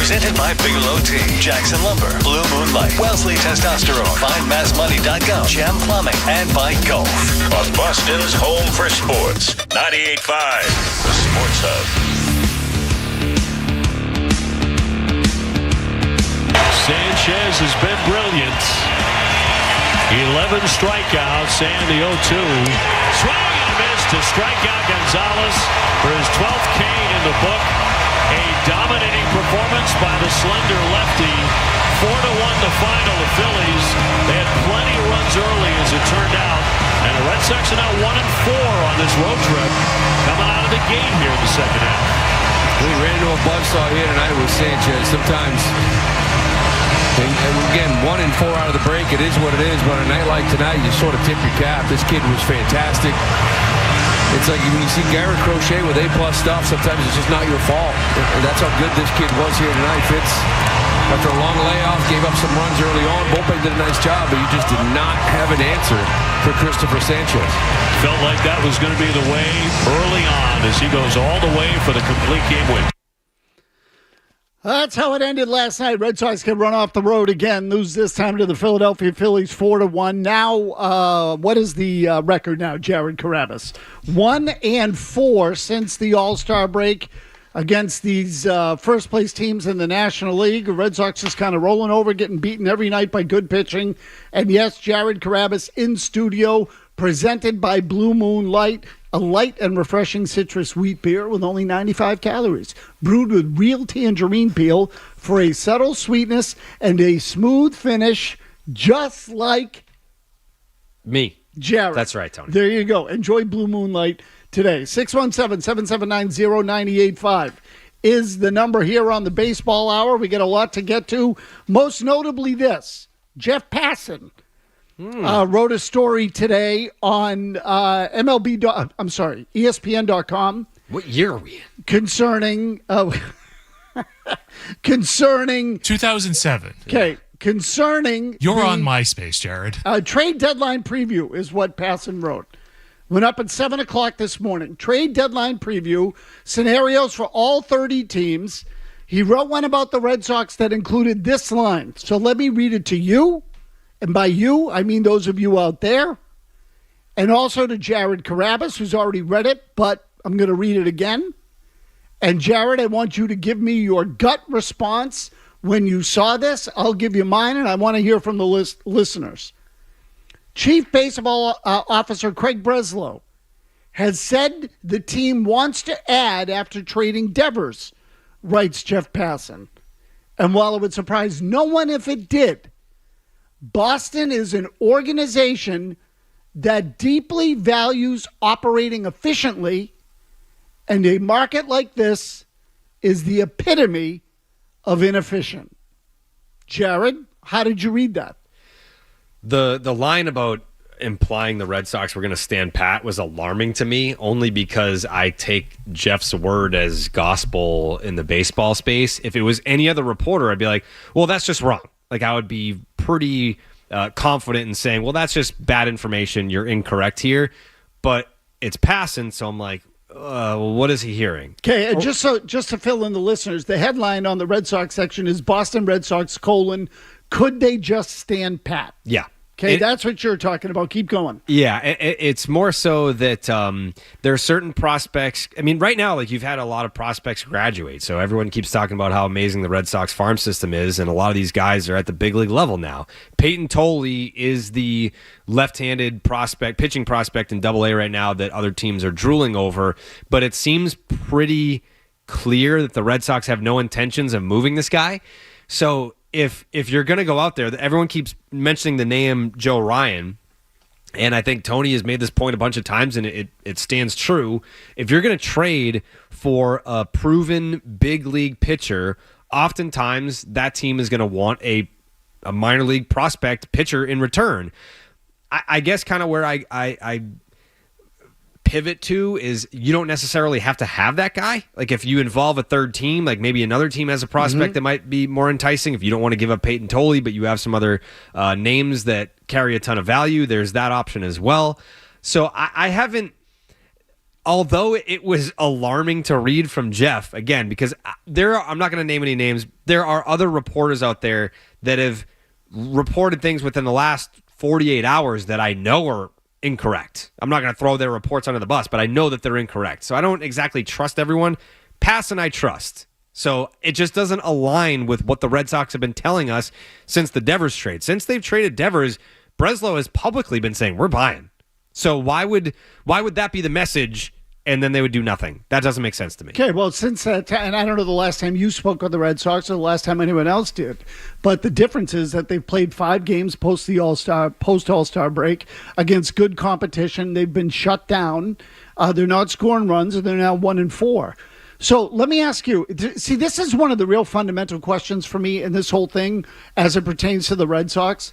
Presented by Bigelow Tea, Jackson Lumber, Blue Moonlight, Wellesley Testosterone, FindMassMoney.com, Gem Plumbing, and by Golf. On Boston's home for sports, 98.5, The Sports Hub. Sanchez has been brilliant. 11 strikeouts and the 0-2. Swing and a miss to strike out Gonzalez for his 12th K in the book. A dominating performance by the slender lefty. 4-1 the final. The Phillies, they had plenty of runs early as it turned out. And the Red Sox are now 1-4 on this road trip coming out of the gate here in the second half. We ran into a buzzsaw here tonight with Sanchez. Sometimes, and again, 1-4 out of the break, it is what it is. But on a night like tonight, you sort of tip your cap. This kid was fantastic. It's like when you see Garrett Crochet with A-plus stuff, sometimes it's just not your fault. And that's how good this kid was here tonight. Fitz, after a long layoff, gave up some runs early on. Bullpen did a nice job, but you just did not have an answer for Christopher Sanchez. Felt like that was going to be the way early on as he goes all the way for the complete game win. That's how it ended last night. Red Sox can run off the road again, lose this time to the Philadelphia Phillies 4-1. Now, what is the record now, Jared Carrabis? 1-4 since the All-Star break against these first-place teams in the National League. The Red Sox just kind of rolling over, getting beaten every night by good pitching. And yes, Jared Carrabis in studio, presented by Blue Moonlight, a light and refreshing citrus wheat beer with only 95 calories, brewed with real tangerine peel for a subtle sweetness and a smooth finish, just like me. Jared. That's right, Tony. There you go. Enjoy Blue Moonlight today. 617-779-0985 is the number here on the Baseball Hour. We got a lot to get to. Most notably this, Jeff Passan wrote a story today on ESPN.com. What year are we in? Concerning 2007. Okay. Concerning You're on MySpace, Jared. Trade deadline preview is what Passan wrote. Went up at 7 o'clock this morning. Trade deadline preview, scenarios for all 30 teams. He wrote one about the Red Sox that included this line. So let me read it to you. And by you, I mean those of you out there. And also to Jared Carrabis, who's already read it, but I'm going to read it again. And Jared, I want you to give me your gut response when you saw this. I'll give you mine, and I want to hear from the listeners. Chief Baseball Officer Craig Breslow has said the team wants to add after trading Devers, writes Jeff Passan. And while it would surprise no one if it did, Boston is an organization that deeply values operating efficiently, and a market like this is the epitome of inefficient. Jared, how did you read that? The line about implying the Red Sox were going to stand pat was alarming to me, only because I take Jeff's word as gospel in the baseball space. If it was any other reporter, I'd be like, well, that's just wrong. Like, I would be pretty confident in saying, well, that's just bad information. You're incorrect here. But it's Passan, so I'm like, what is he hearing? Okay, and just to fill in the listeners, the headline on the Red Sox section is Boston Red Sox, could they just stand pat? Yeah. Okay, that's what you're talking about. Keep going. Yeah, it's more so that there are certain prospects. I mean, right now, like, you've had a lot of prospects graduate, so everyone keeps talking about how amazing the Red Sox farm system is, and a lot of these guys are at the big league level now. Peyton Tolle is the left-handed prospect, pitching prospect in Double-A right now that other teams are drooling over, but it seems pretty clear that the Red Sox have no intentions of moving this guy. So if you're going to go out there, everyone keeps mentioning the name Joe Ryan, and I think Tony has made this point a bunch of times, and it stands true. If you're going to trade for a proven big league pitcher, oftentimes that team is going to want a minor league prospect pitcher in return. I guess kind of where I pivot to is you don't necessarily have to have that guy. Like, if you involve a third team, like maybe another team has a prospect that might be more enticing. If you don't want to give up Peyton Tolle, but you have some other names that carry a ton of value, there's that option as well. So I haven't although it was alarming to read from Jeff, again, because I'm not going to name any names, there are other reporters out there that have reported things within the last 48 hours that I know are incorrect. I'm not going to throw their reports under the bus, but I know that they're incorrect. So I don't exactly trust everyone. Passan I trust. So it just doesn't align with what the Red Sox have been telling us since the Devers trade. Since they've traded Devers, Breslow has publicly been saying, we're buying. So why would that be the message, and then they would do nothing? That doesn't make sense to me. Okay, well, since that time, and I don't know the last time you spoke with the Red Sox or the last time anyone else did, but the difference is that they've played 5 games post All-Star break against good competition. They've been shut down. They're not scoring runs, and they're now 1-4. So let me ask you, see, this is one of the real fundamental questions for me in this whole thing as it pertains to the Red Sox.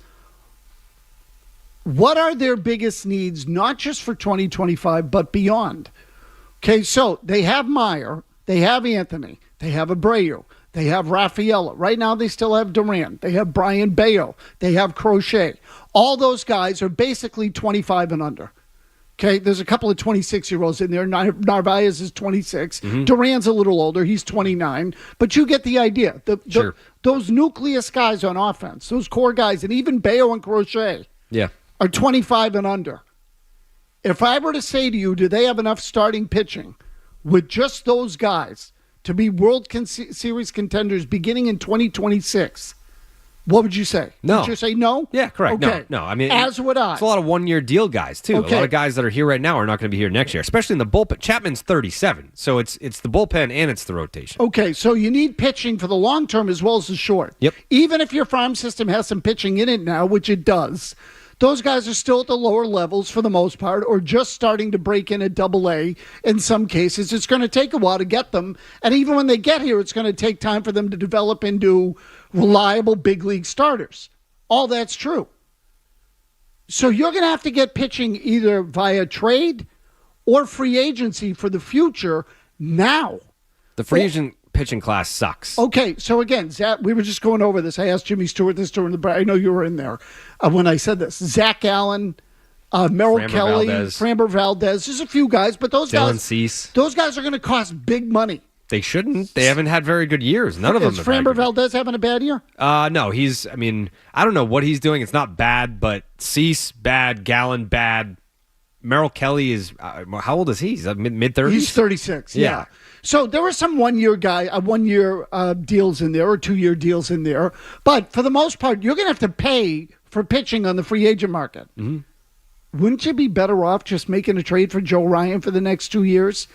What are their biggest needs, not just for 2025, but beyond? Okay, so they have Meyer, they have Anthony, they have Abreu, they have Rafaela. Right now they still have Duran. They have Brian Bayo. They have Crochet. All those guys are basically 25 and under. Okay, there's a couple of 26-year-olds in there. Narvaez is 26. Mm-hmm. Duran's a little older. He's 29. But you get the idea. Sure. Those nucleus guys on offense, those core guys, and even Bayo and Crochet are 25 and under. If I were to say to you, do they have enough starting pitching with just those guys to be World Series contenders beginning in 2026? What would you say? No. Would you say no? Yeah, correct. Okay. No. I mean, as would I. It's a lot of one-year deal guys, too. Okay. A lot of guys that are here right now are not going to be here next year, especially in the bullpen. Chapman's 37, so it's the bullpen and it's the rotation. Okay, so you need pitching for the long term as well as the short. Yep. Even if your farm system has some pitching in it now, which it does, those guys are still at the lower levels for the most part, or just starting to break in at Double-A in some cases. It's going to take a while to get them, and even when they get here, it's going to take time for them to develop into reliable big league starters. All that's true. So you're going to have to get pitching either via trade or free agency for the future now. The free agent pitching class sucks. Okay, so again, Zach, we were just going over this. I asked Jimmy Stewart this during the break. I know you were in there when I said this. Zach Allen, Merrill Kelly, Framber Valdez. There's a few guys, but those Dylan guys, Cease. Those guys are going to cost big money. They shouldn't. They haven't had very good years. None of them. Is Framber Valdez having a bad year? No, I don't know what he's doing. It's not bad, but Cease, bad. Gallen, bad. Merrill Kelly is, how old is he? He's mid-30s? He's 36, yeah. So there were some one-year deals in there or 2-year deals in there. But for the most part, you're going to have to pay for pitching on the free agent market. Mm-hmm. Wouldn't you be better off just making a trade for Joe Ryan for the next 2 years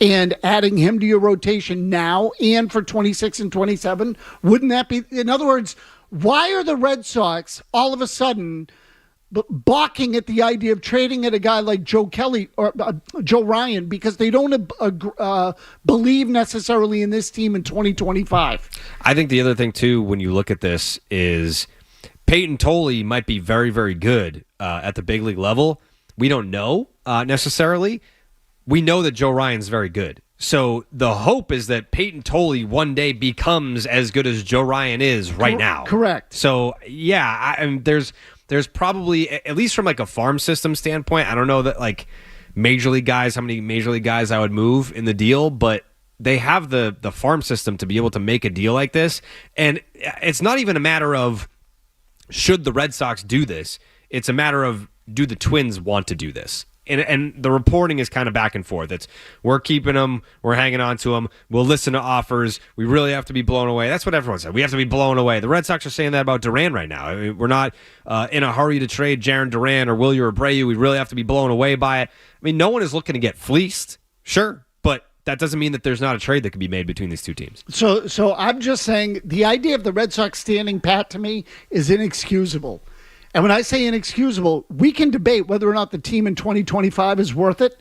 and adding him to your rotation now and for 26 and 27? Wouldn't that be, in other words, why are the Red Sox all of a sudden balking at the idea of trading at a guy like Joe Kelly or Joe Ryan because they don't believe necessarily in this team in 2025? I think the other thing, too, when you look at this is Peyton Tolley might be very, very good at the big league level. We don't know necessarily. We know that Joe Ryan's very good. So the hope is that Peyton Tolley one day becomes as good as Joe Ryan is right now. Correct. So, yeah, there's probably, at least from like a farm system standpoint, I don't know that like major league guys, how many major league guys I would move in the deal, but they have the farm system to be able to make a deal like this. And it's not even a matter of should the Red Sox do this. It's a matter of do the Twins want to do this? And the reporting is kind of back and forth. It's we're keeping them, we're hanging on to them, we'll listen to offers, we really have to be blown away. That's what everyone said. We have to be blown away. The Red Sox are saying that about Duran right now. I mean, we're not in a hurry to trade Jarren Duran or Wilyer Abreu. We really have to be blown away by it. I mean, no one is looking to get fleeced, sure, but that doesn't mean that there's not a trade that could be made between these two teams. So I'm just saying the idea of the Red Sox standing pat to me is inexcusable. And when I say inexcusable, we can debate whether or not the team in 2025 is worth it.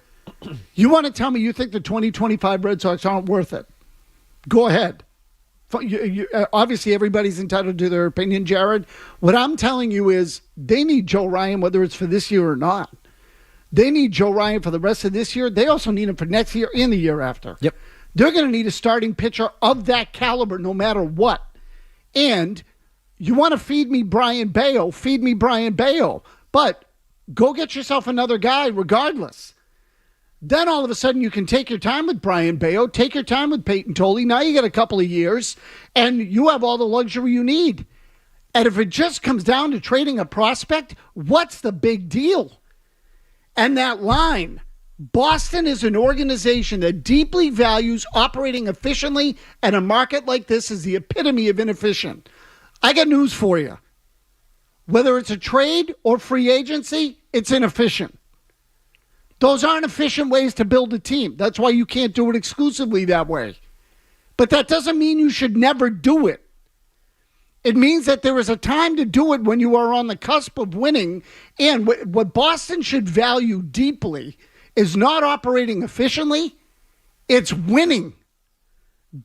You want to tell me you think the 2025 Red Sox aren't worth it? Go ahead. Obviously, everybody's entitled to their opinion, Jared. What I'm telling you is they need Joe Ryan, whether it's for this year or not. They need Joe Ryan for the rest of this year. They also need him for next year and the year after. Yep. They're going to need a starting pitcher of that caliber no matter what. And you want to feed me Brian Bayo, feed me Brian Bayo. But go get yourself another guy regardless. Then all of a sudden you can take your time with Brian Bayo, take your time with Peyton Tolley. Now you got a couple of years, and you have all the luxury you need. And if it just comes down to trading a prospect, what's the big deal? And that line, Boston is an organization that deeply values operating efficiently, and a market like this is the epitome of inefficient. I got news for you. Whether it's a trade or free agency, it's inefficient. Those aren't efficient ways to build a team. That's why you can't do it exclusively that way. But that doesn't mean you should never do it. It means that there is a time to do it when you are on the cusp of winning. And what Boston should value deeply is not operating efficiently, it's winning.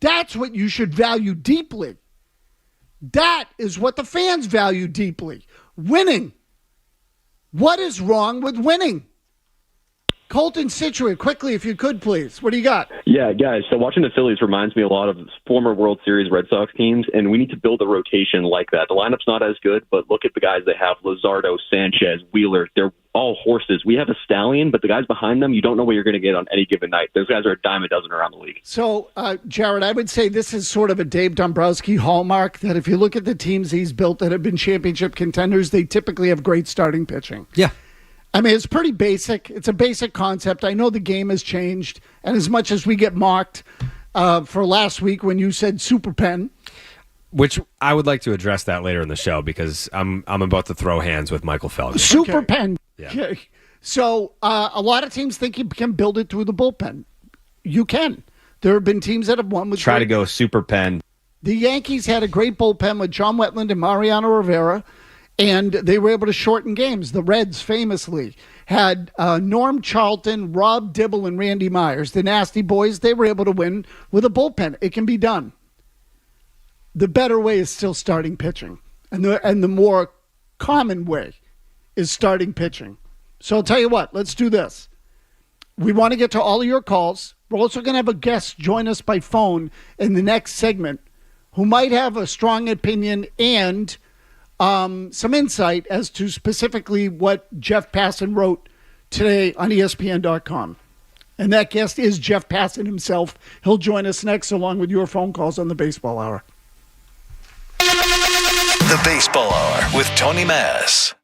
That's what you should value deeply. That is what the fans value deeply. Winning. What is wrong with winning? Colton Situate, quickly, if you could, please. What do you got? Yeah, guys, so watching the Phillies reminds me a lot of former World Series Red Sox teams, and we need to build a rotation like that. The lineup's not as good, but look at the guys they have, Luzardo, Sanchez, Wheeler. They're all horses. We have a stallion, but the guys behind them, you don't know what you're going to get on any given night. Those guys are a dime a dozen around the league. So, Jared, I would say this is sort of a Dave Dombrowski hallmark, that if you look at the teams he's built that have been championship contenders, they typically have great starting pitching. Yeah. I mean, it's pretty basic. It's a basic concept. I know the game has changed. And as much as we get mocked for last week when you said super pen. Which I would like to address that later in the show, because I'm about to throw hands with Michael Felger. Super pen. Yeah. Okay. So a lot of teams think you can build it through the bullpen. You can. There have been teams that have won with... Try to go super pen. The Yankees had a great bullpen with John Wetland and Mariano Rivera, and they were able to shorten games. The Reds famously had Norm Charlton, Rob Dibble, and Randy Myers. The Nasty Boys, they were able to win with a bullpen. It can be done. The better way is still starting pitching. And the more common way is starting pitching. So I'll tell you what, let's do this. We want to get to all of your calls. We're also going to have a guest join us by phone in the next segment who might have a strong opinion and some insight as to specifically what Jeff Passan wrote today on ESPN.com. And that guest is Jeff Passan himself. He'll join us next along with your phone calls on the Baseball Hour. The Baseball Hour with Tony Mass.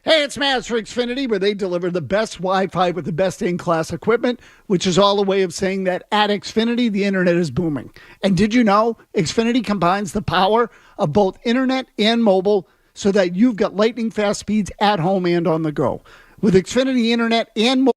Hey, it's Maz for Xfinity, where they deliver the best Wi-Fi with the best in-class equipment, which is all a way of saying that at Xfinity, the internet is booming. And did you know Xfinity combines the power of both internet and mobile so that you've got lightning-fast speeds at home and on the go. With Xfinity internet and mobile,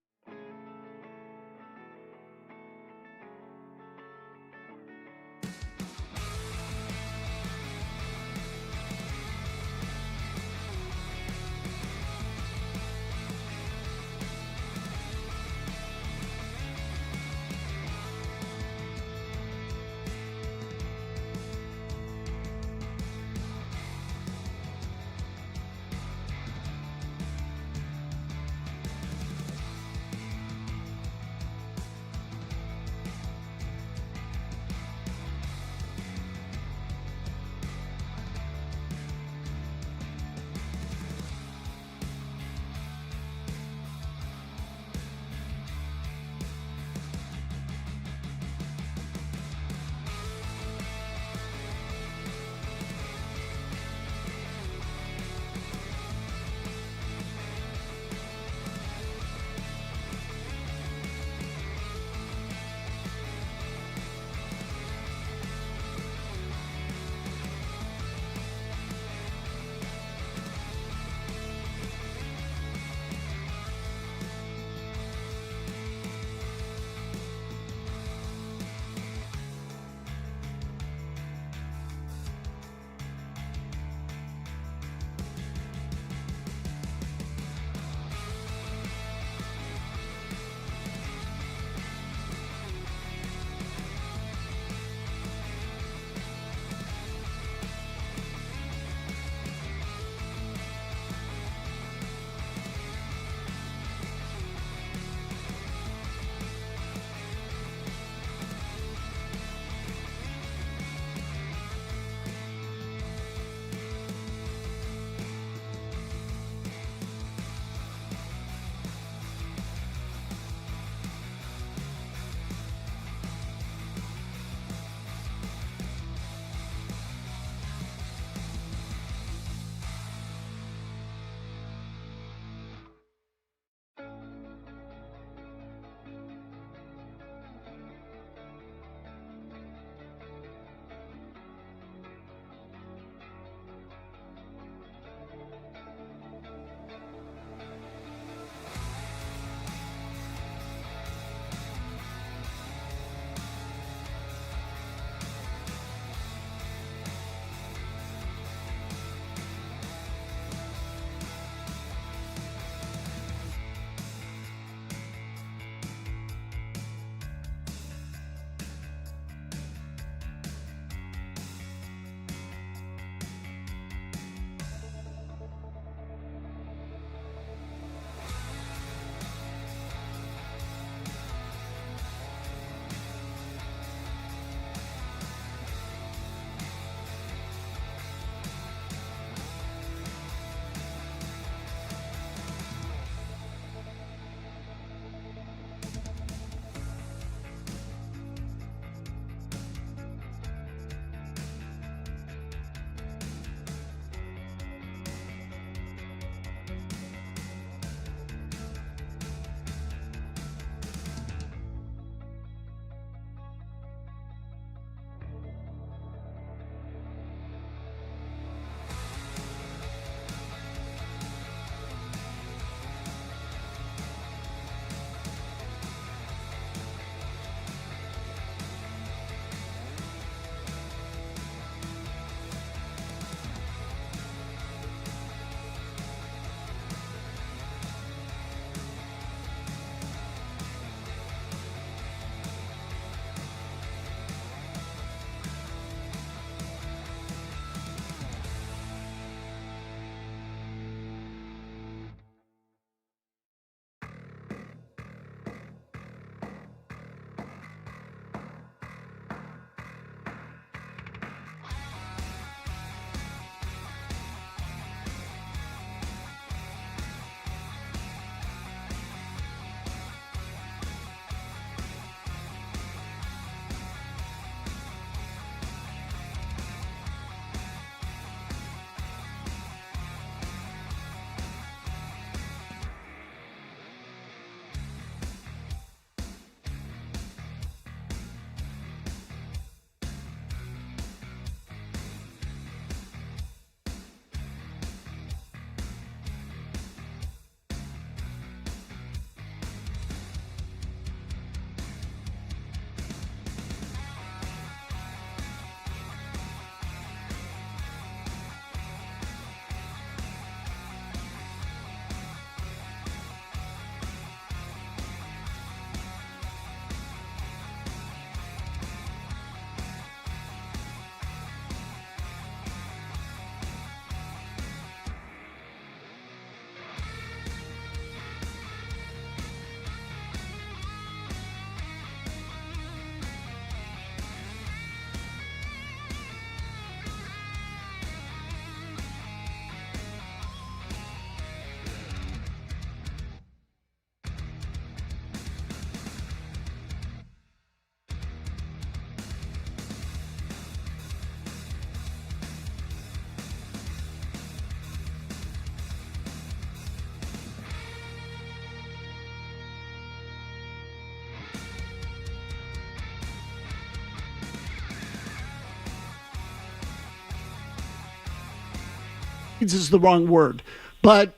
is the wrong word, but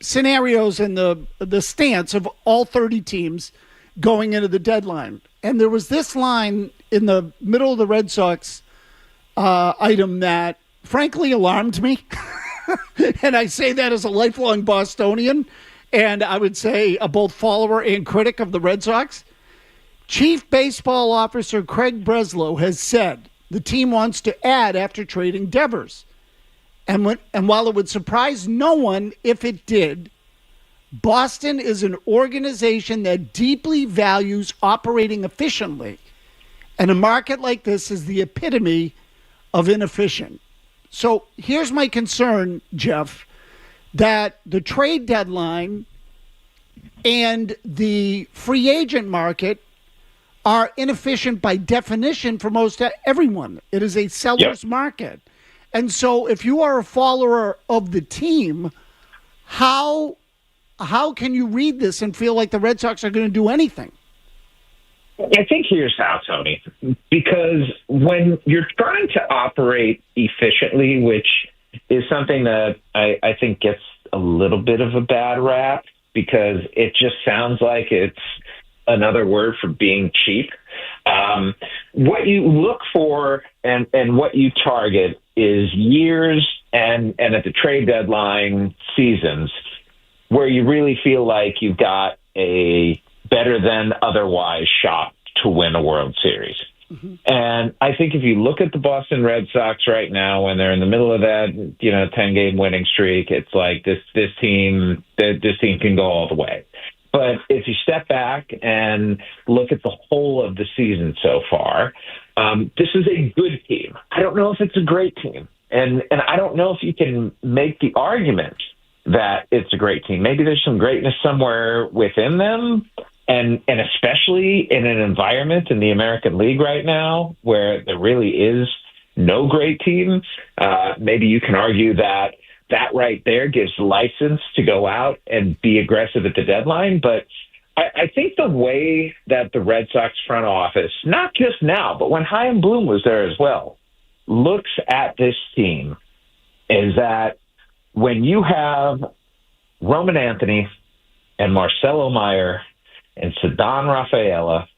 scenarios in the stance of all 30 teams going into the deadline. And there was this line in the middle of the Red Sox item that frankly alarmed me. And I say that as a lifelong Bostonian, and I would say a both follower and critic of the Red Sox. Chief Baseball Officer Craig Breslow has said the team wants to add after trading Devers. And while it would surprise no one if it did, Boston is an organization that deeply values operating efficiently. And a market like this is the epitome of inefficient. So here's my concern, Jeff, that the trade deadline and the free agent market are inefficient by definition for most everyone. It is a seller's market. And so if you are a follower of the team, how can you read this and feel like the Red Sox are going to do anything? I think here's how, Tony. Because when you're trying to operate efficiently, which is something that I think gets a little bit of a bad rap because it just sounds like it's another word for being cheap. What you look for and what you target is years and at the trade deadline seasons where you really feel like you've got a better than otherwise shot to win a World Series. Mm-hmm. And I think if you look at the Boston Red Sox right now, when they're in the middle of that, 10-game winning streak, it's like this team can go all the way. But if you step back and look at the whole of the season so far, this is a good team. I don't know if it's a great team. And I don't know if you can make the argument that it's a great team. Maybe there's some greatness somewhere within them. And especially in an environment in the American League right now where there really is no great team, maybe you can argue that right there gives license to go out and be aggressive at the deadline. But I think the way that the Red Sox front office, not just now, but when Chaim Bloom was there as well, looks at this team is that when you have Roman Anthony and Marcelo Meyer and Ceddanne Rafaela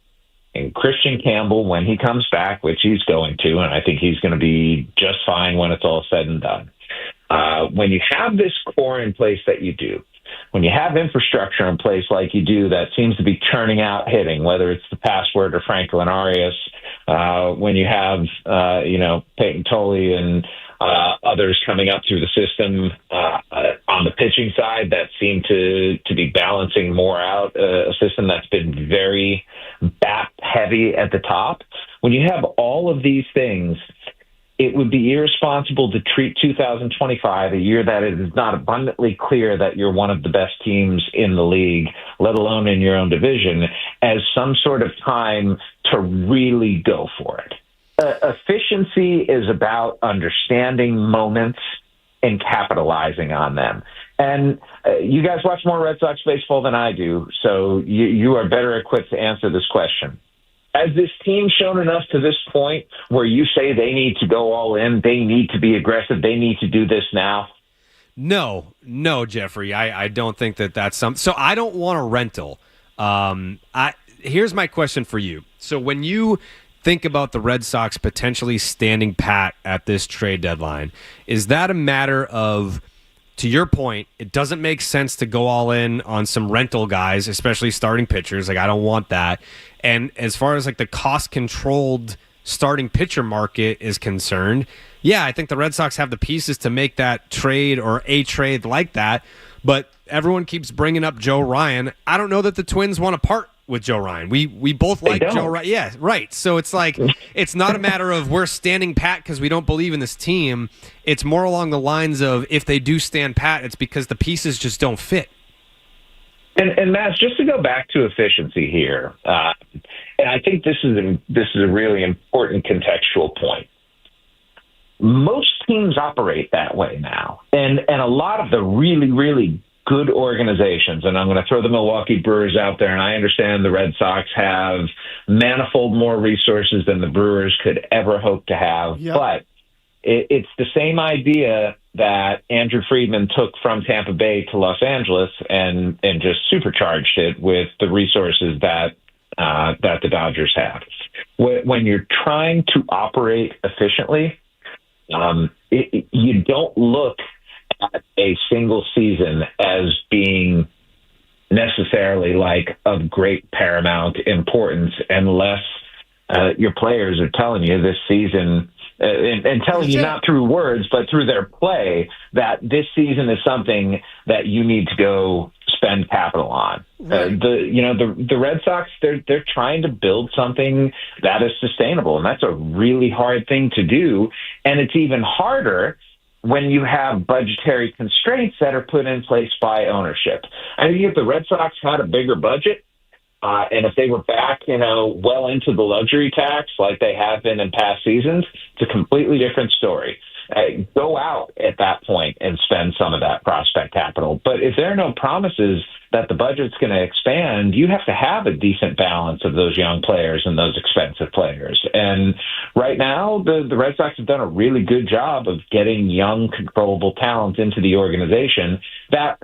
and Christian Campbell when he comes back, which he's going to, and I think he's going to be just fine when it's all said and done. When you have this core in place that you do, when you have infrastructure in place like you do that seems to be churning out hitting, whether it's the password or Franklin Arias, when you have, Peyton Tolley and others coming up through the system on the pitching side that seem to be balancing more out a system that's been very bat heavy at the top. When you have all of these things, it would be irresponsible to treat 2025, a year that it is not abundantly clear that you're one of the best teams in the league, let alone in your own division, as some sort of time to really go for it. Efficiency is about understanding moments and capitalizing on them. And you guys watch more Red Sox baseball than I do, so you are better equipped to answer this question. Has this team shown enough to this point where you say they need to go all in, they need to be aggressive, they need to do this now? No, Jeffrey. I don't think that's something. So I don't want a rental. Here's my question for you. So when you think about the Red Sox potentially standing pat at this trade deadline, is that a matter of, to your point, it doesn't make sense to go all in on some rental guys, especially starting pitchers. Like, I don't want that. And as far as like the cost-controlled starting pitcher market is concerned, yeah, I think the Red Sox have the pieces to make that trade or a trade like that. But everyone keeps bringing up Joe Ryan. I don't know that the Twins want to part with Joe Ryan. We both like Joe Ryan. Yeah, right. So it's like, it's not a matter of we're standing pat because we don't believe in this team. It's more along the lines of if they do stand pat, it's because the pieces just don't fit. And Matt, just to go back to efficiency here, and I think this is a really important contextual point. Most teams operate that way now, and a lot of the really, really good organizations, and I'm going to throw the Milwaukee Brewers out there, and I understand the Red Sox have manifold more resources than the Brewers could ever hope to have, But it's the same idea that Andrew Friedman took from Tampa Bay to Los Angeles and just supercharged it with the resources that the Dodgers have. When you're trying to operate efficiently, you don't look at a single season as being necessarily like of great paramount importance unless your players are telling you this season and telling you not through words but through their play that this season is something that you need to go spend capital on. Right. The Red Sox, they're trying to build something that is sustainable, and that's a really hard thing to do, and it's even harder when you have budgetary constraints that are put in place by ownership. I mean, if the Red Sox had a bigger budget, and if they were back, well into the luxury tax like they have been in past seasons, it's a completely different story. Go out at that point and spend some of that prospect capital. But if there are no promises that the budget's going to expand, you have to have a decent balance of those young players and those expensive players. And right now, the Red Sox have done a really good job of getting young, controllable talent into the organization that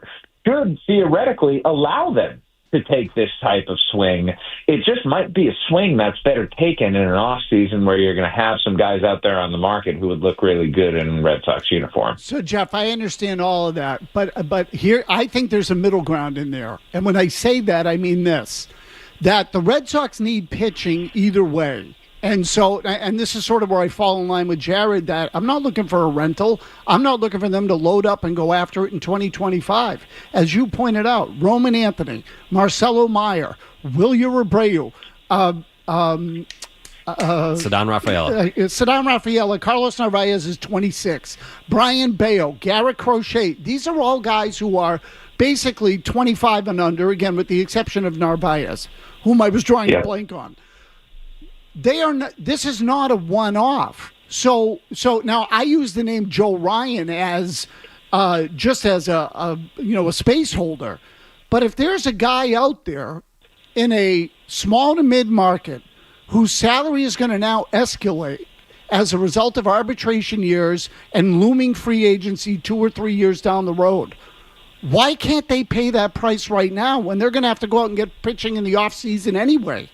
should theoretically allow them to take this type of swing. It just might be a swing that's better taken in an off season where you're going to have some guys out there on the market who would look really good in Red Sox uniform. So, Jeff, I understand all of that, but here I think there's a middle ground in there. And when I say that, I mean this, that the Red Sox need pitching either way. And so, and this is sort of where I fall in line with Jared, that I'm not looking for a rental. I'm not looking for them to load up and go after it in 2025. As you pointed out, Roman Anthony, Marcelo Meyer, Wilyer Abreu, Ceddanne Rafaela. Ceddanne Rafaela, Carlos Narvaez is 26. Brian Bayo, Garrett Crochet. These are all guys who are basically 25 and under, again, with the exception of Narvaez, whom I was drawing a blank on. They are not, this is not a one-off. So now I use the name Joe Ryan as just as a space holder. But if there's a guy out there in a small to mid market whose salary is going to now escalate as a result of arbitration years and looming free agency 2 or 3 years down the road, why can't they pay that price right now when they're going to have to go out and get pitching in the offseason anyway?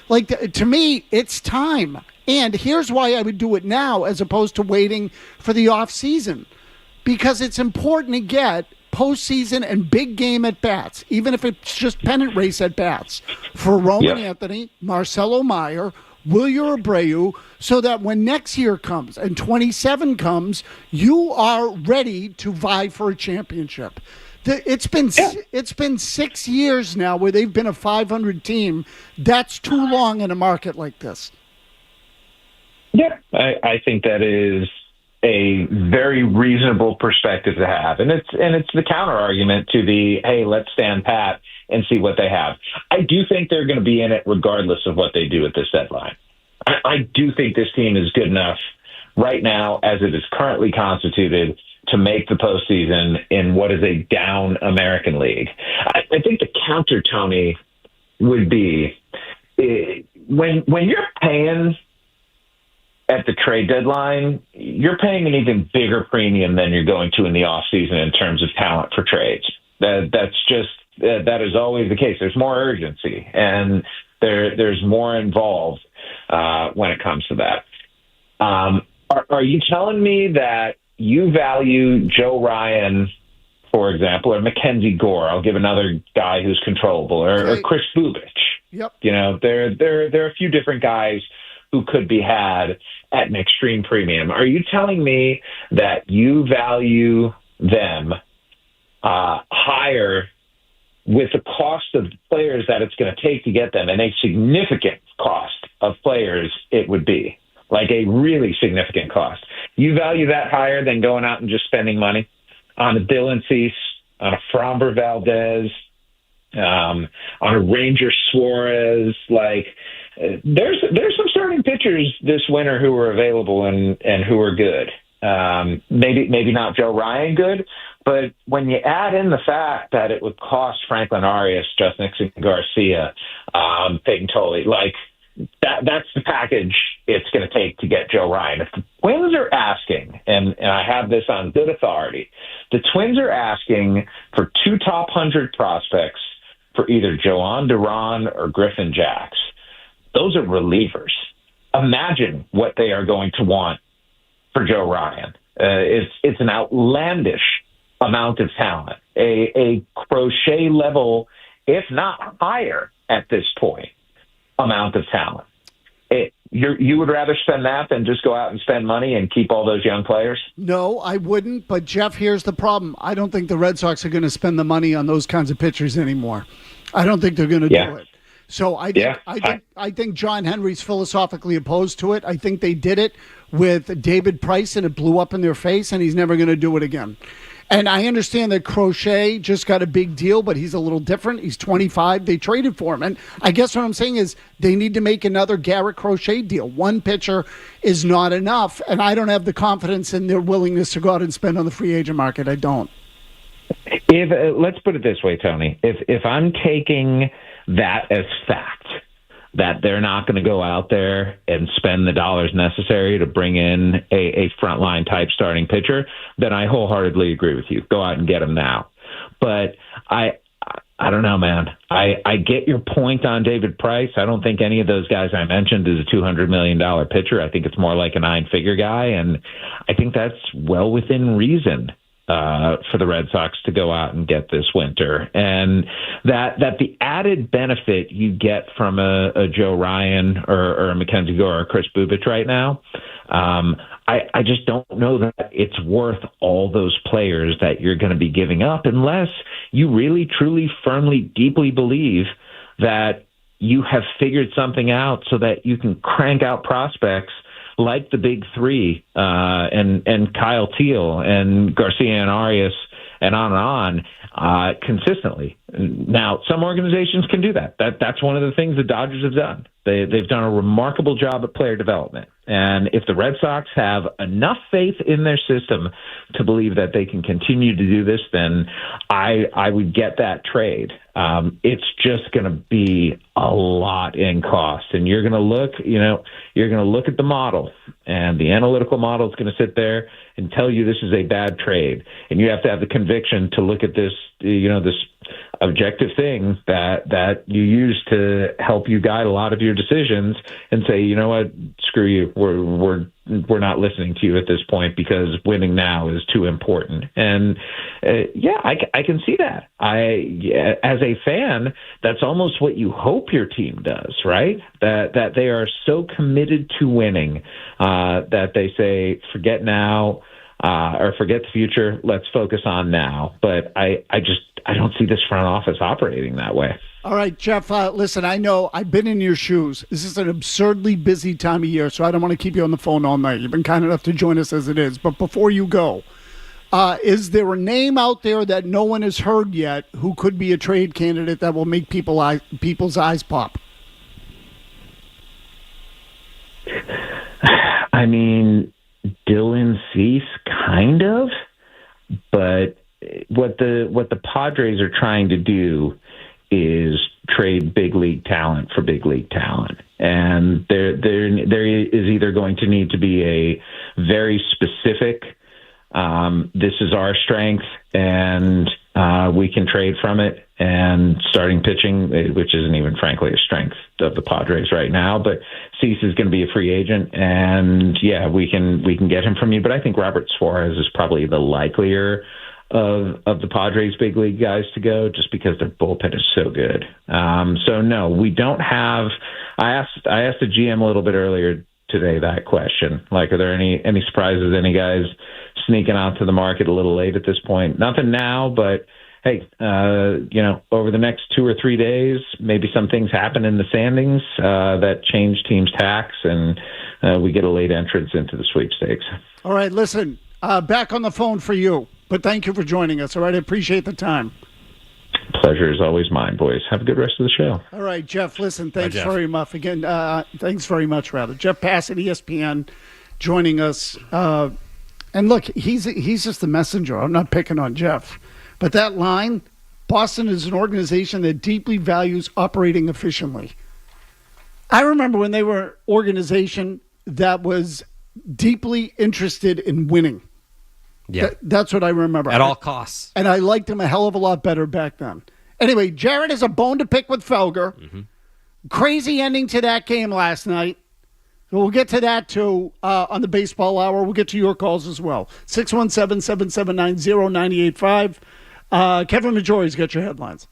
Like, to me, it's time. And here's why I would do it now as opposed to waiting for the off season. Because it's important to get postseason and big game at bats, even if it's just pennant race at bats, for Roman Anthony, Marcelo Meyer, Wilyer Abreu, so that when next year comes and 27 comes, you are ready to vie for a championship. It's been 6 years now where they've been a 500 team. That's too long in a market like this. Yeah, I think that is a very reasonable perspective to have, and it's the counter argument to the hey, let's stand pat and see what they have. I do think they're going to be in it regardless of what they do at this deadline. I do think this team is good enough right now, as it is currently constituted, to make the postseason in what is a down American League. I think the counter, Tony, would be when you're paying at the trade deadline, you're paying an even bigger premium than you're going to in the offseason in terms of talent for trades. That is always the case. There's more urgency, and there's more involved when it comes to that. Are you telling me that you value Joe Ryan, for example, or Mackenzie Gore? I'll give another guy who's controllable, or Chris Bubich. Yep. There are a few different guys who could be had at an extreme premium. Are you telling me that you value them higher with the cost of players that it's going to take to get them, and a significant cost of players it would be? Like a really significant cost. You value that higher than going out and just spending money on a Dylan Cease, on a Framber Valdez, on a Ranger Suarez. Like, there's some starting pitchers this winter who are available and who are good. Maybe not Joe Ryan good, but when you add in the fact that it would cost Franklin Arias, Justin Garcia, Peyton Tolley, like, that's the package it's going to take to get Joe Ryan. If the Twins are asking, and I have this on good authority, the Twins are asking for 2 top 100 prospects for either Joan Duran or Griffin Jacks. Those are relievers. Imagine what they are going to want for Joe Ryan. It's an outlandish amount of talent, a Crochet level, if not higher at this point, amount of talent. You would rather spend that than just go out and spend money and keep all those young players? No, I wouldn't. But, Jeff, here's the problem. I don't think the Red Sox are going to spend the money on those kinds of pitchers anymore. I don't think they're going to do it. So I think John Henry's philosophically opposed to it. I think they did it with David Price, and it blew up in their face, and he's never going to do it again. And I understand that Crochet just got a big deal, but he's a little different. He's 25. They traded for him. And I guess what I'm saying is they need to make another Garrett Crochet deal. One pitcher is not enough, and I don't have the confidence in their willingness to go out and spend on the free agent market. I don't. Let's put it this way, Tony. If I'm taking that as fact, that they're not going to go out there and spend the dollars necessary to bring in a frontline type starting pitcher, then I wholeheartedly agree with you. Go out and get him now. But I don't know, man. I get your point on David Price. I don't think any of those guys I mentioned is a $200 million pitcher. I think it's more like a 9-figure guy, and I think that's well within reason for the Red Sox to go out and get this winter. And that the added benefit you get from a Joe Ryan or a Mackenzie Gore or a Chris Bubich right now, I just don't know that it's worth all those players that you're going to be giving up unless you really, truly, firmly, deeply believe that you have figured something out so that you can crank out prospects like the big three, and Kyle Teal and Garcia and Arias and on, consistently. Now, some organizations can do that. That's one of the things the Dodgers have done. They've done a remarkable job at player development. And if the Red Sox have enough faith in their system to believe that they can continue to do this, then I would get that trade. It's just going to be a lot in cost. And you're going to look at the model, and the analytical model is going to sit there and tell you this is a bad trade. And you have to have the conviction to look at this, this objective thing that you use to help you guide a lot of your decisions and say, you know what, screw you. We're not listening to you at this point because winning now is too important. And I can see that. As a fan, that's almost what you hope your team does, right? That they are so committed to winning that they say, forget now or forget the future. Let's focus on now. But I don't see this front office operating that way. All right, Jeff, listen, I know I've been in your shoes. This is an absurdly busy time of year, so I don't want to keep you on the phone all night. You've been kind enough to join us as it is. But before you go, is there a name out there that no one has heard yet who could be a trade candidate that will make people's eyes pop? I mean, Dylan Cease, kind of, but what the Padres are trying to do is trade big league talent for big league talent. And there is either going to need to be a very specific, this is our strength and we can trade from it, and starting pitching, which isn't even frankly a strength of the Padres right now, but Cease is going to be a free agent, and we can get him from you. But I think Robert Suarez is probably the likelier of the Padres big league guys to go, just because their bullpen is so good. So no, we don't have. I asked the GM a little bit earlier today that question. Like, are there any surprises? Any guys sneaking out to the market a little late at this point? Nothing now, but hey, over the next 2 or 3 days, maybe some things happen in the standings that change teams' tacks, and we get a late entrance into the sweepstakes. All right, listen, back on the phone for you. But thank you for joining us. All right, I appreciate the time. Pleasure is always mine, boys. Have a good rest of the show. All right, Jeff, listen, thanks Jeff. very much. Again, thanks very much, rather. Jeff Passan, ESPN, joining us. And look, he's just the messenger. I'm not picking on Jeff. But that line, Boston is an organization that deeply values operating efficiently. I remember when they were an organization that was deeply interested in winning. Yeah. That's what I remember. At all costs. And I liked him a hell of a lot better back then. Anyway, Jared has a bone to pick with Felger. Mm-hmm. Crazy ending to that game last night. So we'll get to that, too, on the Baseball Hour. We'll get to your calls as well. 617-779-0985. Kevin Majori's got your headlines.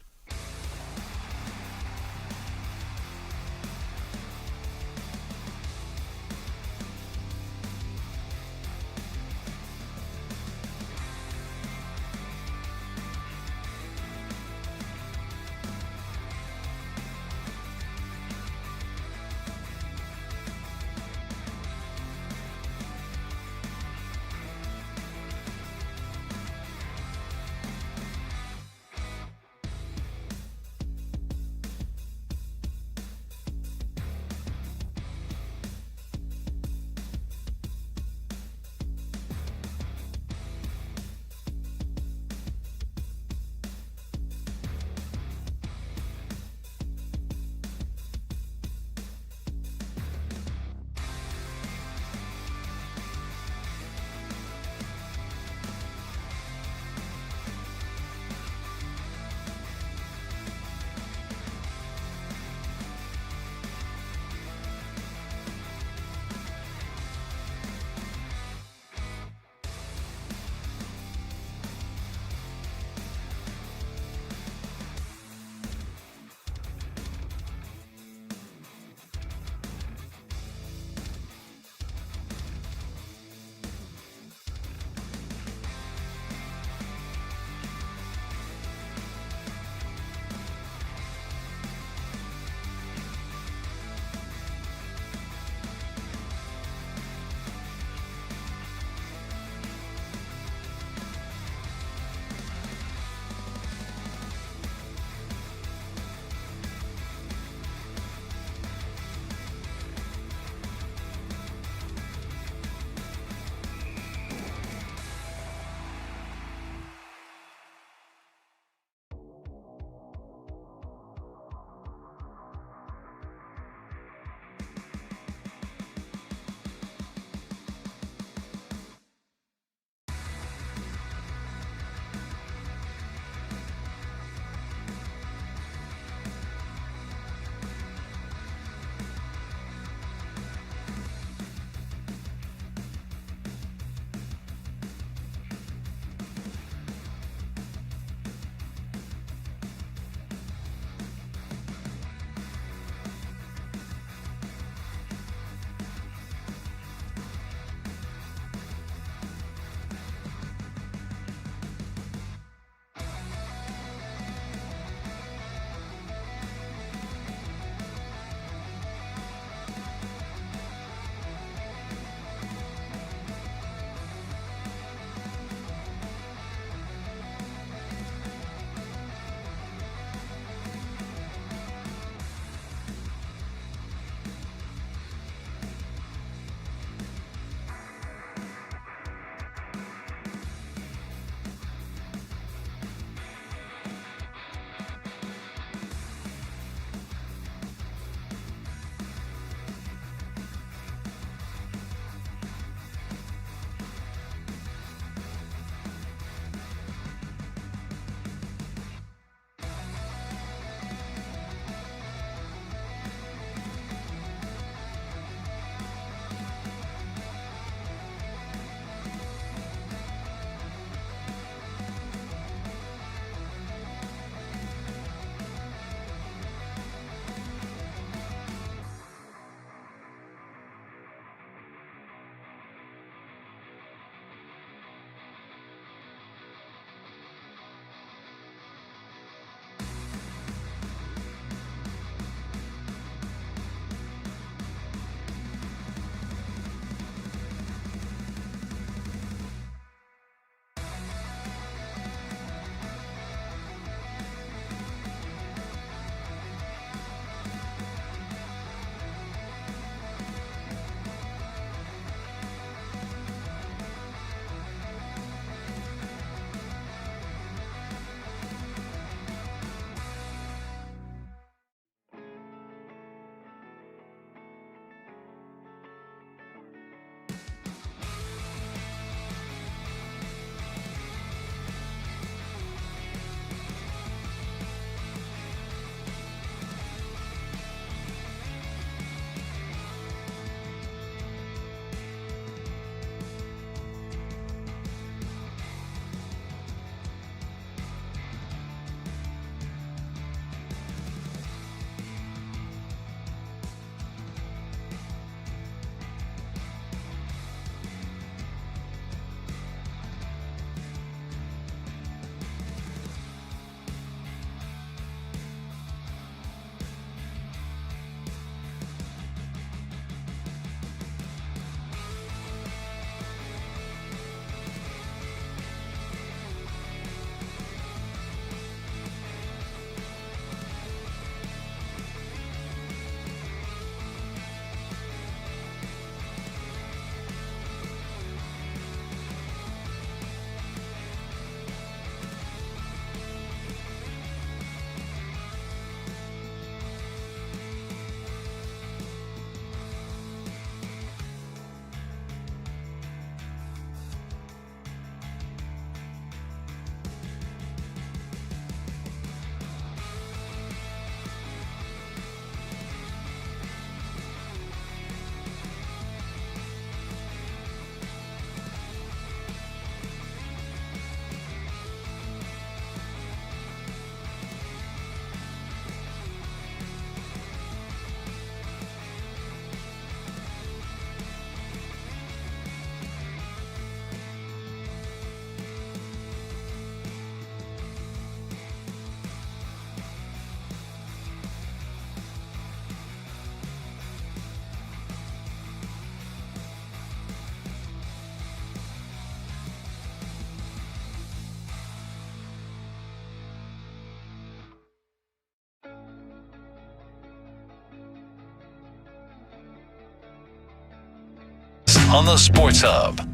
on the Sports Hub.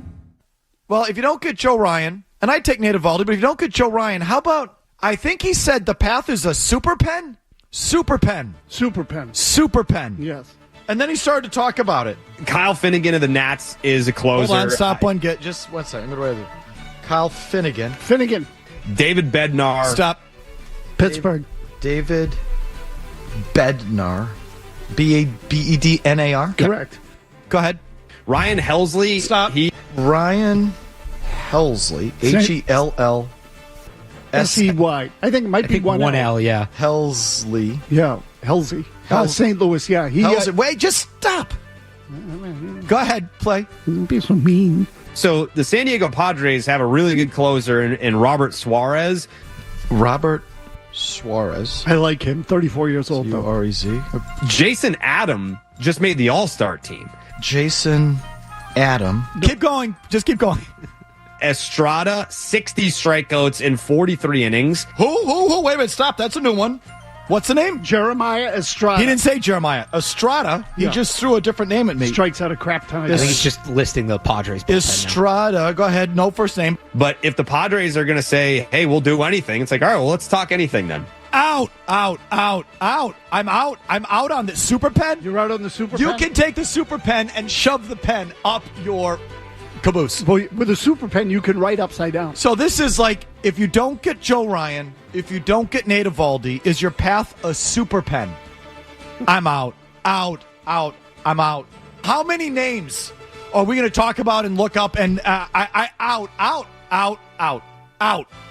Well, if you don't get Joe Ryan, and I'd take Nate Eovaldi, but if you don't get Joe Ryan, how about, I think he said the path is a super pen? Super pen. Super pen. Super pen. Yes. And then he started to talk about it. Kyle Finnegan of the Nats is a closer. Hold on, stop one. Just 1 second. Kyle Finnegan. David Bednar. Stop. Pittsburgh. David Bednar. Bednar. Correct. Go ahead. Ryan Helsley. Stop. Ryan Helsley. Hell. S-E-Y. I think it might be one L. yeah. Helsley. Yeah, Helsley. St. Louis, yeah. Wait, just stop. Go ahead, play. Don't be so mean. So the San Diego Padres have a really good closer in Robert Suarez. Robert Suarez. I like him. 34 years old, though. R-E-Z. Jason Adam just made the All-Star team. Jason Adam. Keep going. Just keep going. Estrada, 60 strikeouts in 43 innings. Who? Wait a minute. Stop. That's a new one. What's the name? Jeremiah Estrada. He didn't say Jeremiah. Estrada. He just threw a different name at me. Strikes out a crap ton. I think he's just listing the Padres. Estrada. Go ahead. No first name. But if the Padres are going to say, hey, we'll do anything, it's like, all right, well, let's talk anything then. Out. I'm out. I'm out on the super pen. You're out on the super pen? You can take the super pen and shove the pen up your caboose. Well, with a super pen, you can write upside down. So this is like, if you don't get Joe Ryan, if you don't get Nate Eovaldi, is your path a super pen? I'm out. I'm out. How many names are we going to talk about and look up? And out.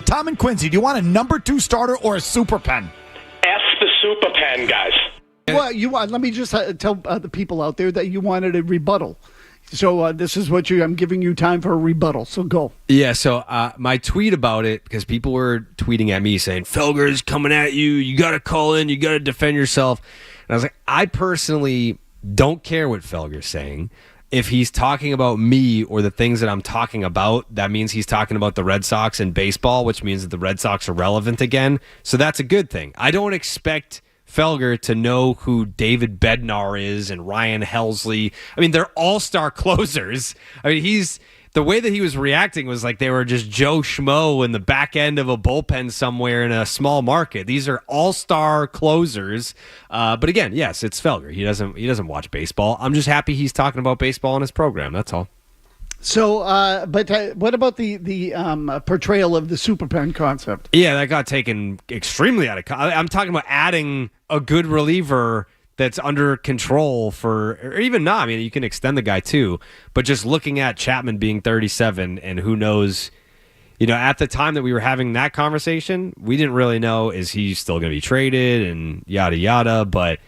Tom and Quincy, do you want a number 2 starter or a super pen? F the super pen, guys. Well, let me just tell the people out there that you wanted a rebuttal. So this is what I'm giving you time for a rebuttal. So go. Yeah. So my tweet about it, because people were tweeting at me saying, Felger's coming at you. You got to call in. You got to defend yourself. And I was like, I personally don't care what Felger's saying. If he's talking about me or the things that I'm talking about, that means he's talking about the Red Sox and baseball, which means that the Red Sox are relevant again. So that's a good thing. I don't expect Felger to know who David Bednar is and Ryan Helsley. I mean, they're all-star closers. I mean, the way that he was reacting was like they were just Joe Schmo in the back end of a bullpen somewhere in a small market. These are all-star closers. But again, yes, it's Felger. He doesn't watch baseball. I'm just happy he's talking about baseball in his program. That's all. So, but what about the portrayal of the super pen concept? Yeah, that got taken extremely out of context. I'm talking about adding a good reliever that's under control or even not. I mean, you can extend the guy too, but just looking at Chapman being 37 and who knows, at the time that we were having that conversation, we didn't really know, is he still going to be traded and yada, yada. But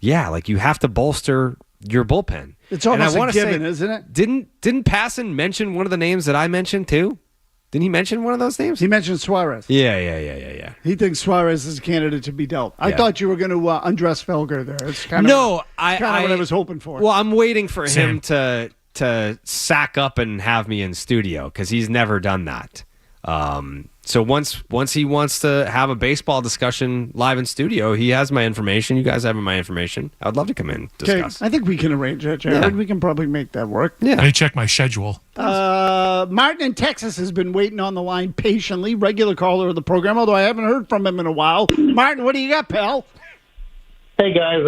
yeah, like you have to bolster your bullpen. It's almost a given, isn't it? Didn't Passan mention one of the names that I mentioned too? Didn't he mention one of those names? He mentioned Suarez. Yeah. He thinks Suarez is a candidate to be dealt. I thought you were going to undress Felger there. It's kind of what I was hoping for. Well, I'm waiting for him to sack up and have me in studio because he's never done that. So once he wants to have a baseball discussion live in studio, he has my information. You guys have my information. I'd love to come in and discuss. I think we can arrange that, Jared. Yeah. We can probably make that work. Yeah. Let me check my schedule. Martin in Texas has been waiting on the line patiently. Regular caller of the program, although I haven't heard from him in a while. Martin, what do you got, pal? Hey, guys.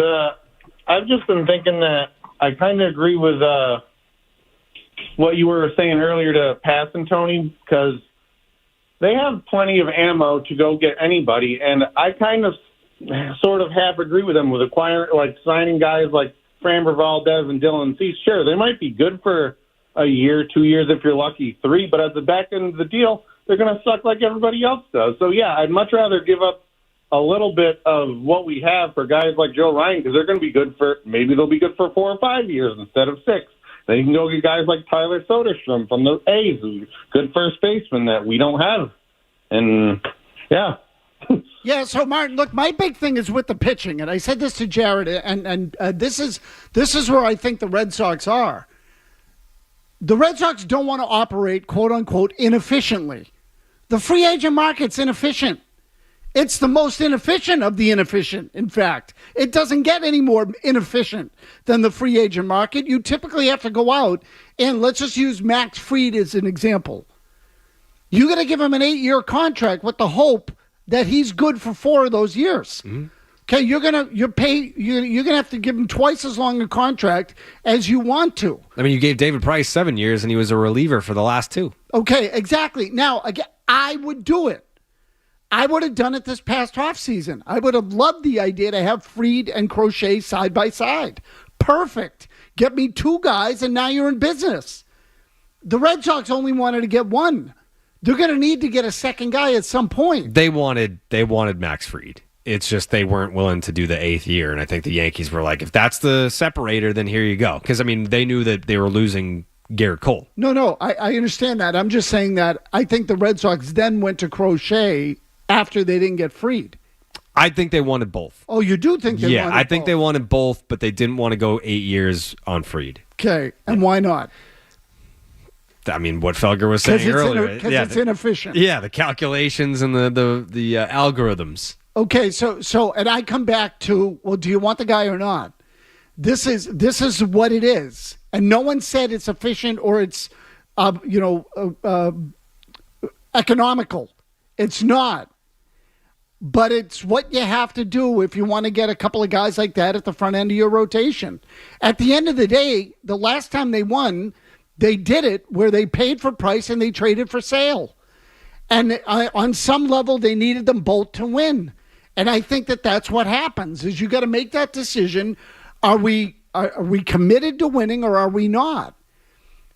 I've just been thinking that I kind of agree with what you were saying earlier to Passan, Tony, because they have plenty of ammo to go get anybody, and I kind of sort of half agree with them with signing guys like Framber Valdez and Dylan Cease. Sure, they might be good for a year, 2 years if you're lucky, 3, but at the back end of the deal, they're going to suck like everybody else does. So, yeah, I'd much rather give up a little bit of what we have for guys like Joe Ryan because they're going to be good maybe they'll be good for 4 or 5 years instead of 6. Then you can go get guys like Tyler Soderstrom from the A's, who's a good first baseman that we don't have. And, yeah. Yeah, so, Martin, look, my big thing is with the pitching, and I said this to Jared, and this is where I think the Red Sox are. The Red Sox don't want to operate, quote-unquote, inefficiently. The free agent market's inefficient. It's the most inefficient of the inefficient, in fact. It doesn't get any more inefficient than the free agent market. You typically have to go out, and let's just use Max Fried as an example. You're going to give him an 8-year contract with the hope that he's good for 4 of those years. Mm-hmm. Okay, you're gonna have to give him twice as long a contract as you want to. I mean, you gave David Price 7 years, and he was a reliever for the last 2. Okay, exactly. Now, again, I would do it. I would have done it this past offseason. I would have loved the idea to have Fried and Crochet side by side. Perfect. Get me 2 guys, and now you're in business. The Red Sox only wanted to get 1. They're going to need to get a second guy at some point. They wanted Max Fried. It's just they weren't willing to do the 8th year, and I think the Yankees were like, if that's the separator, then here you go. Because, I mean, they knew that they were losing Garrett Cole. No, I understand that. I'm just saying that I think the Red Sox then went to Crochet after they didn't get Fried. I think they wanted both. Oh, you do think they wanted both? Yeah, I think they wanted both, but they didn't want to go 8 years on Fried. Okay, and why not? I mean, what Felger was saying earlier. Because it's inefficient. Yeah, the calculations and the algorithms. Okay, so and I come back to, well, do you want the guy or not? This is what it is. And no one said it's efficient or it's economical. It's not. But it's what you have to do if you want to get a couple of guys like that at the front end of your rotation. At the end of the day, the last time they won, they did it where they paid for Price and they traded for Sale. And on some level, they needed them both to win. And I think that that's what happens, is you got to make that decision. Are we committed to winning or are we not?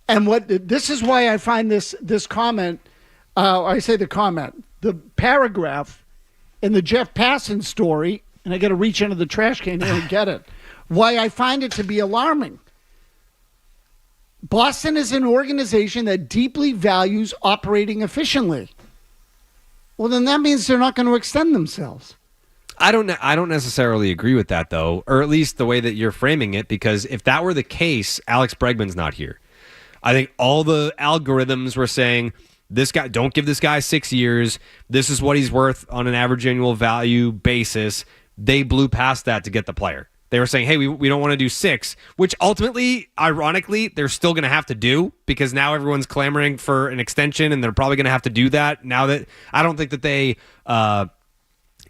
And this is why I find this comment, the paragraph in the Jeff Passan story, and I got to reach into the trash can here and get it, why I find it to be alarming. Boston is an organization that deeply values operating efficiently. Well, then that means they're not going to extend themselves. I don't necessarily agree with that, though, or at least the way that you're framing it, because if that were the case, Alex Bregman's not here. I think all the algorithms were saying, this guy, don't give this guy 6 years. This is what he's worth on an average annual value basis. They blew past that to get the player. They were saying, hey, we don't want to do 6, which ultimately, ironically, they're still going to have to do because now everyone's clamoring for an extension and they're probably going to have to do that. Now that I don't think that they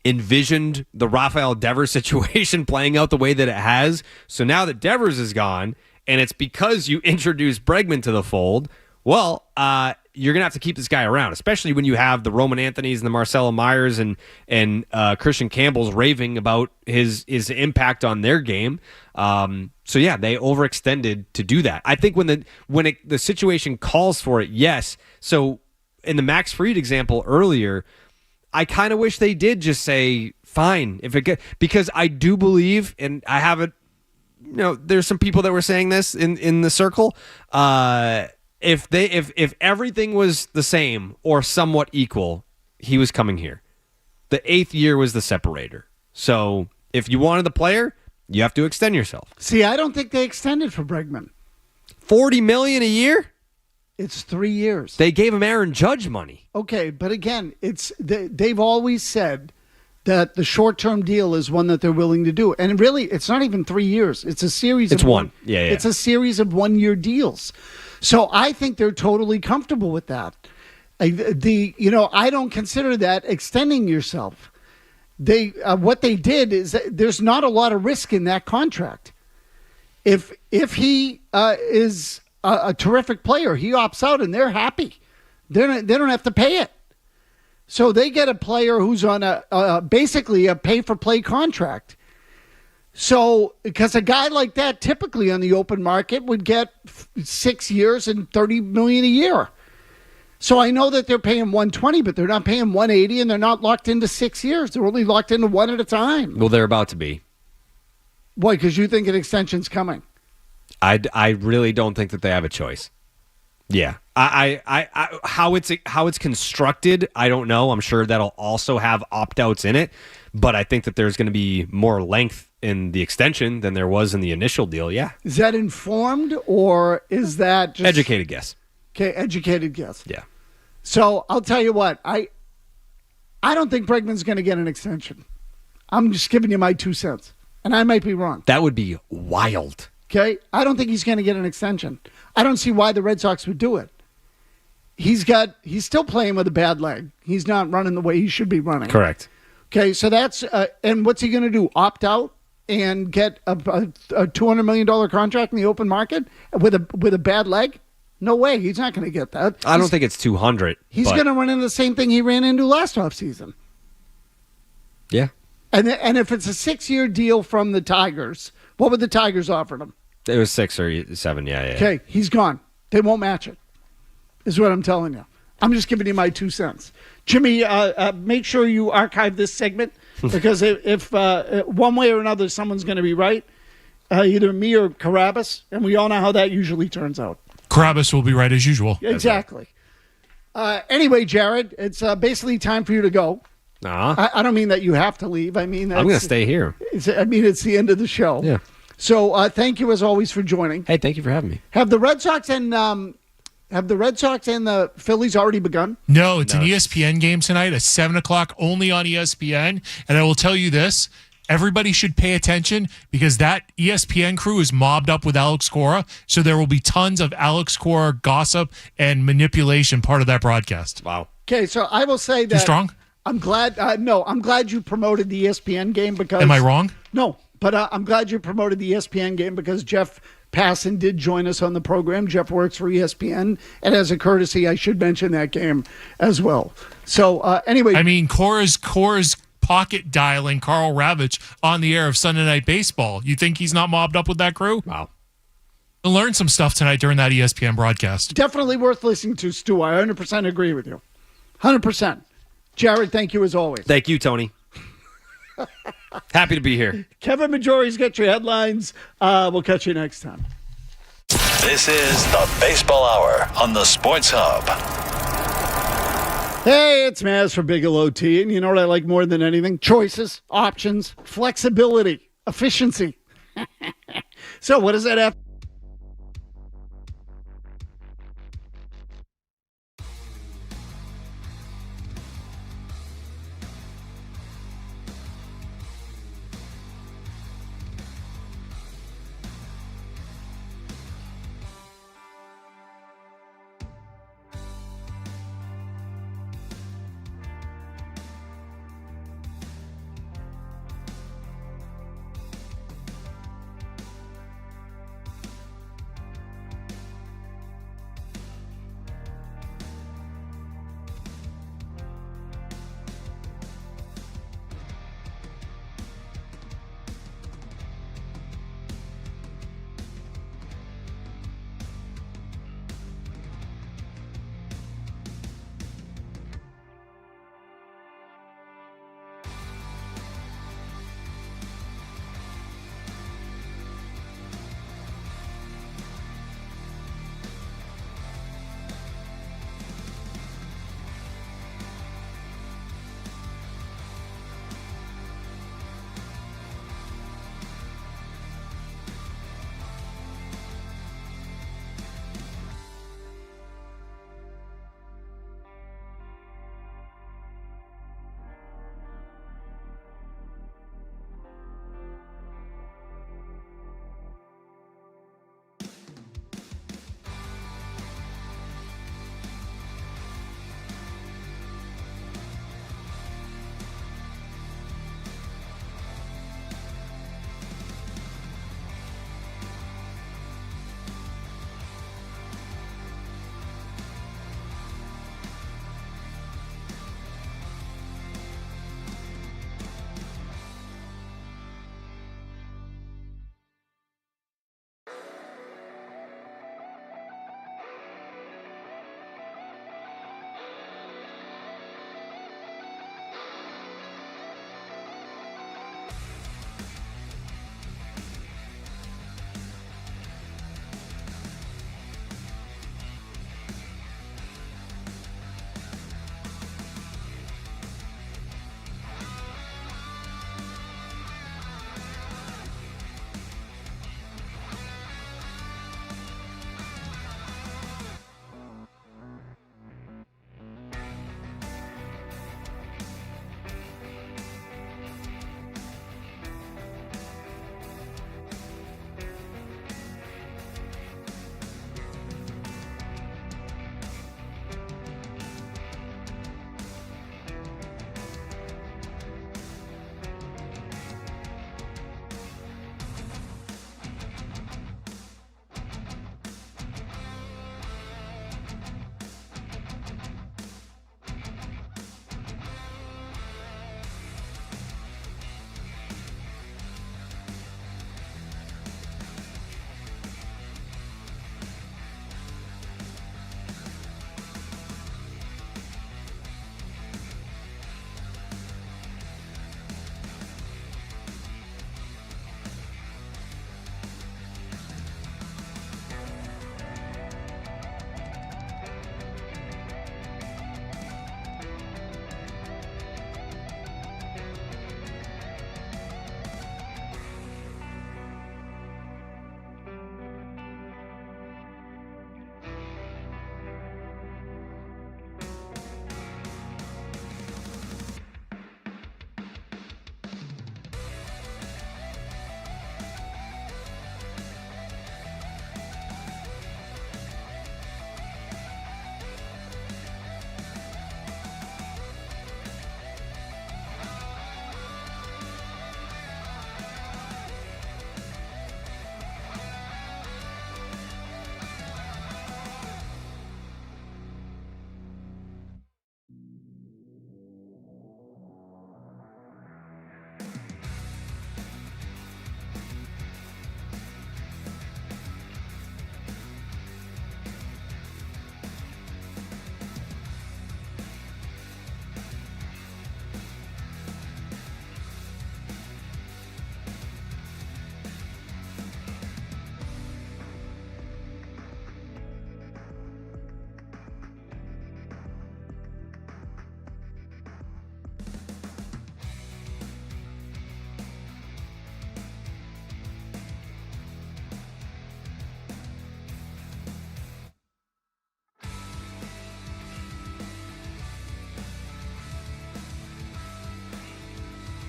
envisioned the Rafael Devers situation playing out the way that it has. So now that Devers is gone and it's because you introduced Bregman to the fold, well, you're going to have to keep this guy around, especially when you have the Roman Anthonys and the Marcelo Myers and Christian Campbell's raving about his impact on their game. So yeah, they overextended to do that. I think when the situation calls for it, yes. So in the Max Fried example earlier, I kind of wish they did just say fine because I do believe, and I have it. There's some people that were saying this in the circle. If everything was the same or somewhat equal, he was coming here. The 8th year was the separator. So if you wanted the player, you have to extend yourself. See, I don't think they extended for Bregman. $40 million a year? It's 3 years. They gave him Aaron Judge money. Okay, but again, they've always said that the short-term deal is one that they're willing to do. And really, it's not even 3 years. It's a series of one. Yeah. It's a series of 1-year deals. So I think they're totally comfortable with that. I don't consider that extending yourself. What they did is there's not a lot of risk in that contract. If he is a terrific player, he opts out and they're happy. They don't have to pay it. So they get a player who's on basically a pay-for-play contract. So, because a guy like that typically on the open market would get 6 years and $30 million a year. So I know that they're paying $120, but they're not paying $180, and they're not locked into 6 years. They're only locked into one at a time. Well, they're about to be. Why? Because you think an extension's coming. I really don't think that they have a choice. Yeah, I how it's constructed, I don't know. I'm sure that'll also have opt-outs in it, but I think that there's going to be more length in the extension than there was in the initial deal. Yeah. Is that informed or is that just educated guess? Okay, educated guess. Yeah. So I'll tell you what, I don't think Bregman's going to get an extension. I'm just giving you my 2 cents, and I might be wrong. That would be wild. Okay? I don't think he's going to get an extension. I don't see why the Red Sox would do it. He's still playing with a bad leg. He's not running the way he should be running. Correct. Okay, so that's and what's he going to do? Opt out and get a $200 million contract in the open market with a bad leg? No way. He's not going to get that. I don't think it's 200. He's going to run into the same thing he ran into last offseason. Yeah. And if it's a 6-year deal from the Tigers, what would the Tigers offer him? It was 6 or 7. Yeah. Okay, he's gone. They won't match it, is what I'm telling you. I'm just giving you my 2 cents. Jimmy, make sure you archive this segment because if one way or another someone's going to be right, either me or Carrabis, and we all know how that usually turns out. Carrabis will be right as usual. Exactly. Anyway, Jared, it's basically time for you to go. I don't mean that you have to leave. I mean I'm going to stay here. It's the end of the show. Yeah. So thank you as always for joining. Hey, thank you for having me. Have the Red Sox and the Phillies already begun? No, it's an ESPN game tonight at 7 o'clock only on ESPN. And I will tell you this. Everybody should pay attention because that ESPN crew is mobbed up with Alex Cora. So there will be tons of Alex Cora gossip and manipulation part of that broadcast. Wow. Okay, so I will say that. Too strong? I'm glad. I'm glad you promoted the ESPN game because. Am I wrong? No, but I'm glad you promoted the ESPN game because Jeff Passan did join us on the program. Jeff works for ESPN, and as a courtesy, I should mention that game as well. So anyway, I mean, Cora's pocket dialing Carl Ravitch on the air of Sunday Night Baseball. You think he's not mobbed up with that crew? Wow. I learned some stuff tonight during that ESPN broadcast. Definitely worth listening to, Stu. I 100% agree with you. 100%. Jared, thank you as always. Thank you, Tony. Happy to be here. Kevin Majori's got your headlines. We'll catch you next time. This is the Baseball Hour on the Sports Hub. Hey, it's Maz for Bigelow Tea, and you know what I like more than anything? Choices, options, flexibility, efficiency. So what does that have?